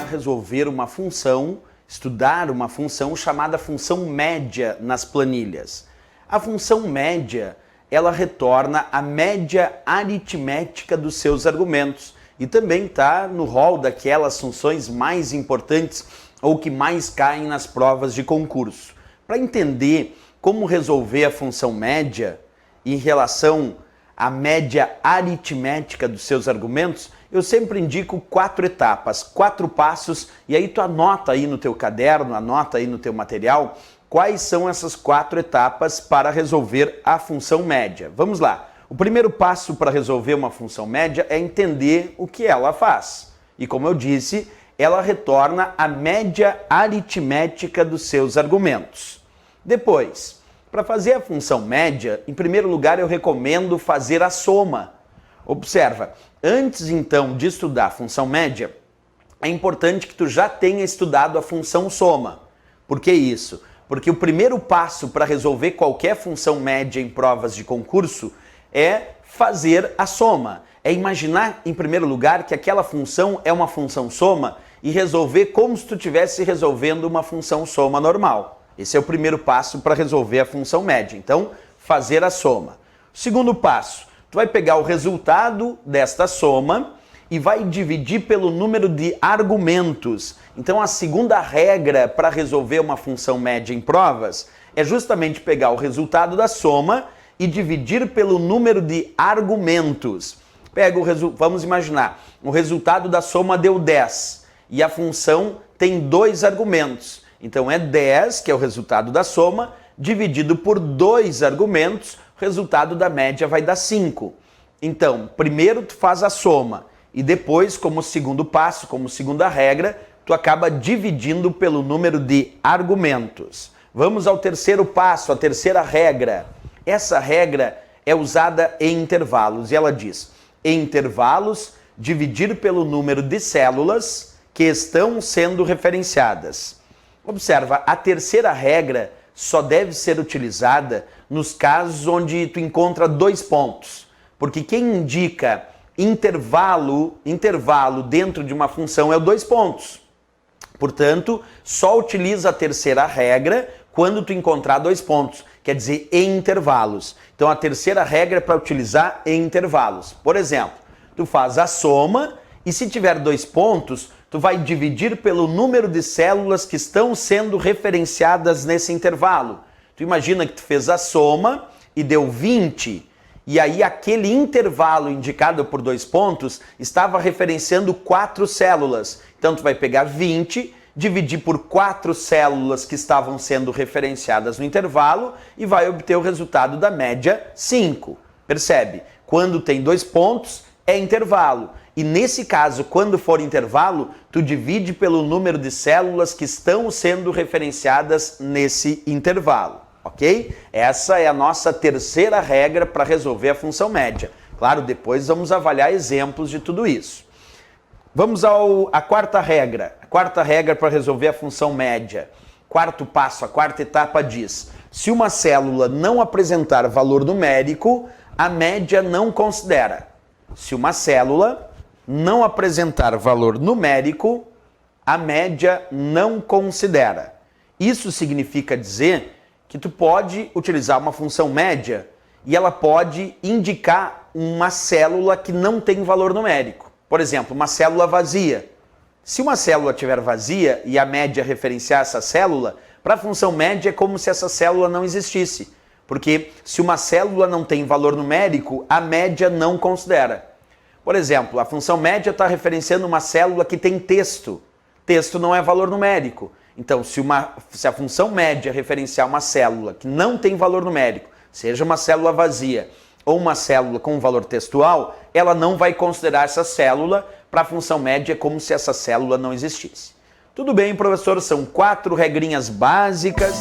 resolver uma função, estudar uma função chamada função média nas planilhas. A função média, ela retorna a média aritmética dos seus argumentos e também está no rol daquelas funções mais importantes ou que mais caem nas provas de concurso. Para entender como resolver a função média em relação à média aritmética dos seus argumentos, eu sempre indico 4 etapas, 4 passos, e aí tu anota aí no teu caderno, anota aí no teu material, quais são essas 4 etapas para resolver a função média. Vamos lá. O primeiro passo para resolver uma função média é entender o que ela faz. E como eu disse, ela retorna a média aritmética dos seus argumentos. Depois, para fazer a função média, em primeiro lugar eu recomendo fazer a soma. Observa, antes então de estudar a função média, é importante que tu já tenha estudado a função soma. Por que isso? Porque o primeiro passo para resolver qualquer função média em provas de concurso é fazer a soma. É imaginar, em primeiro lugar, que aquela função é uma função soma e resolver como se tu estivesse resolvendo uma função soma normal. Esse é o primeiro passo para resolver a função média. Então, fazer a soma. Segundo passo, tu vai pegar o resultado desta soma e vai dividir pelo número de argumentos. Então, a segunda regra para resolver uma função média em provas é justamente pegar o resultado da soma e dividir pelo número de argumentos. Vamos imaginar, o resultado da soma deu 10 e a função tem 2 argumentos. Então, é 10, que é o resultado da soma, dividido por 2 argumentos, o resultado da média vai dar 5. Então, primeiro tu faz a soma e depois, como segundo passo, como segunda regra, tu acaba dividindo pelo número de argumentos. Vamos ao terceiro passo, a terceira regra. Essa regra é usada em intervalos e ela diz: em intervalos, dividir pelo número de células que estão sendo referenciadas. Observa, a terceira regra só deve ser utilizada nos casos onde tu encontra 2 pontos. Porque quem indica intervalo dentro de uma função é o 2 pontos. Portanto, só utiliza a terceira regra quando tu encontrar 2 pontos, quer dizer, em intervalos. Então, a terceira regra é para utilizar em intervalos. Por exemplo, tu faz a soma e se tiver 2 pontos, tu vai dividir pelo número de células que estão sendo referenciadas nesse intervalo. Tu imagina que tu fez a soma e deu 20, e aí aquele intervalo indicado por 2 pontos estava referenciando 4 células. Então tu vai pegar 20, dividir por 4 células que estavam sendo referenciadas no intervalo e vai obter o resultado da média 5. Percebe? Quando tem 2 pontos, é intervalo. E nesse caso, quando for intervalo, tu divide pelo número de células que estão sendo referenciadas nesse intervalo, ok? Essa é a nossa terceira regra para resolver a função média. Claro, depois vamos avaliar exemplos de tudo isso. Vamos à quarta regra. A quarta regra para resolver a função média. Quarto passo, a quarta etapa diz: se uma célula não apresentar valor numérico, a média não considera. Se uma célula não apresentar valor numérico, a média não considera. Isso significa dizer que tu pode utilizar uma função média e ela pode indicar uma célula que não tem valor numérico. Por exemplo, uma célula vazia. Se uma célula estiver vazia e a média referenciar essa célula, para a função média é como se essa célula não existisse. Porque se uma célula não tem valor numérico, a média não considera. Por exemplo, a função média está referenciando uma célula que tem texto. Texto não é valor numérico. Então, se a função média referenciar uma célula que não tem valor numérico, seja uma célula vazia ou uma célula com valor textual, ela não vai considerar essa célula. Para a função média é como se essa célula não existisse. Tudo bem, professor? São 4 regrinhas básicas